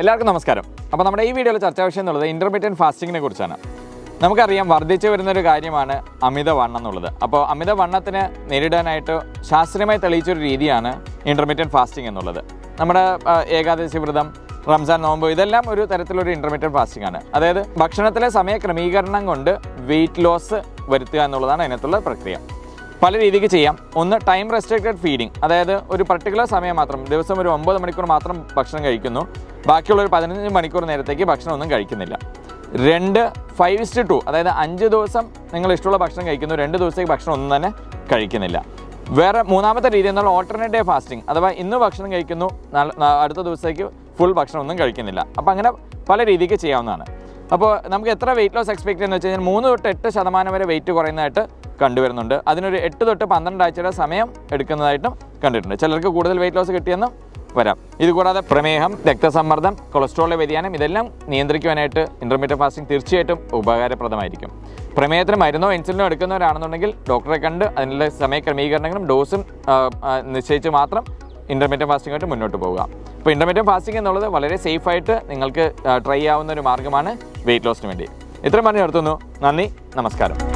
എല്ലാവർക്കും നമസ്കാരം. അപ്പോൾ നമ്മുടെ ഈ വീഡിയോയിൽ ചർച്ചാ വിഷയം എന്നുള്ളത് ഇൻ്റർമീഡിയറ്റ് ഫാസ്റ്റിങ്ങിനെ കുറിച്ചാണ്. നമുക്കറിയാം വർദ്ധിച്ചു വരുന്നൊരു കാര്യമാണ് അമിതവണ്ണം എന്നുള്ളത്. അപ്പോൾ അമിതവണ്ണത്തിന് നേരിടാനായിട്ട് ശാസ്ത്രീയമായി തെളിയിച്ചൊരു രീതിയാണ് ഇൻ്റർമീഡിയറ്റ് ഫാസ്റ്റിംഗ് എന്നുള്ളത്. നമ്മുടെ ഏകാദശി വ്രതം, റംസാൻ നോമ്പ് ഇതെല്ലാം ഒരു തരത്തിലൊരു ഇൻ്റർമീഡിയറ്റ് ഫാസ്റ്റിംഗ് ആണ്. അതായത് ഭക്ഷണത്തിലെ സമയ ക്രമീകരണം കൊണ്ട് വെയിറ്റ് ലോസ് വരുത്തുക എന്നുള്ളതാണ് അതിനകത്തുള്ള പ്രക്രിയ. പല രീതിക്ക് ചെയ്യാം. ഒന്ന്, ടൈം റെസ്ട്രിക്റ്റഡ് ഫീഡിങ്, അതായത് ഒരു പർട്ടിക്കുലർ സമയം മാത്രം, ദിവസം ഒരു 9 മണിക്കൂർ മാത്രം ഭക്ഷണം കഴിക്കുന്നു, ബാക്കിയുള്ള ഒരു 15 മണിക്കൂർ നേരത്തേക്ക് ഭക്ഷണം ഒന്നും കഴിക്കുന്നില്ല. 2, 5:2, അതായത് 5 ദിവസം നിങ്ങൾ ഇഷ്ടമുള്ള ഭക്ഷണം കഴിക്കുന്നു, 2 ദിവസത്തേക്ക് ഭക്ഷണം ഒന്നും തന്നെ കഴിക്കുന്നില്ല. വേറെ മൂന്നാമത്തെ രീതി എന്നുള്ള ഓൾട്ടർനേറ്റ് ഡേ ഫാസ്റ്റിംഗ്, അഥവാ ഇന്ന് ഭക്ഷണം കഴിക്കുന്നു, അടുത്ത ദിവസത്തേക്ക് ഫുൾ ഭക്ഷണം ഒന്നും കഴിക്കുന്നില്ല. അപ്പോൾ അങ്ങനെ പല രീതിക്ക് ചെയ്യാവുന്നതാണ്. അപ്പോൾ നമുക്ക് എത്ര വെയിറ്റ് ലോസ് എക്സ്പെക്ട് ചെയ്യുന്നത് വെച്ച് കഴിഞ്ഞാൽ 3 തൊട്ട് 8% വരെ വെയിറ്റ് കുറയുന്നതായിട്ട് കണ്ടുവരുന്നുണ്ട്. അതിനൊരു 8 തൊട്ട് 12 ആഴ്ചയുടെ സമയം എടുക്കുന്നതായിട്ടും കണ്ടിട്ടുണ്ട്. ചിലർക്ക് കൂടുതൽ വെയിറ്റ് ലോസ് കിട്ടിയെന്നും വരാം. ഇതുകൂടാതെ പ്രമേഹം, രക്തസമ്മർദ്ദം, കൊളസ്ട്രോളിലെ വ്യതിയാനം ഇതെല്ലാം നിയന്ത്രിക്കുവാനായിട്ട് ഇൻ്റർമീഡിയറ്റ് ഫാസ്റ്റിംഗ് തീർച്ചയായിട്ടും ഉപകാരപ്രദമായിരിക്കും. പ്രമേഹത്തിന് മരുന്നോ ഇൻസുലിനോ എടുക്കുന്നവരാണെന്നുണ്ടെങ്കിൽ ഡോക്ടറെ കണ്ട് അതിനുള്ള സമയ ക്രമീകരണങ്ങളും ഡോസും നിശ്ചയിച്ച് മാത്രം ഇൻ്റർമീഡിയറ്റ് ഫാസ്റ്റിംഗായിട്ട് മുന്നോട്ട് പോവുക. അപ്പോൾ ഇൻ്റർമീഡിയറ്റ് ഫാസ്റ്റിംഗ് എന്നുള്ളത് വളരെ സേഫായിട്ട് നിങ്ങൾക്ക് ട്രൈ ചെയ്യാവുന്ന ഒരു മാർഗ്ഗമാണ് വെയിറ്റ് ലോസിന് വേണ്ടി. ഇത്രയും പറഞ്ഞു നിർത്തുന്നു. നന്ദി, നമസ്കാരം.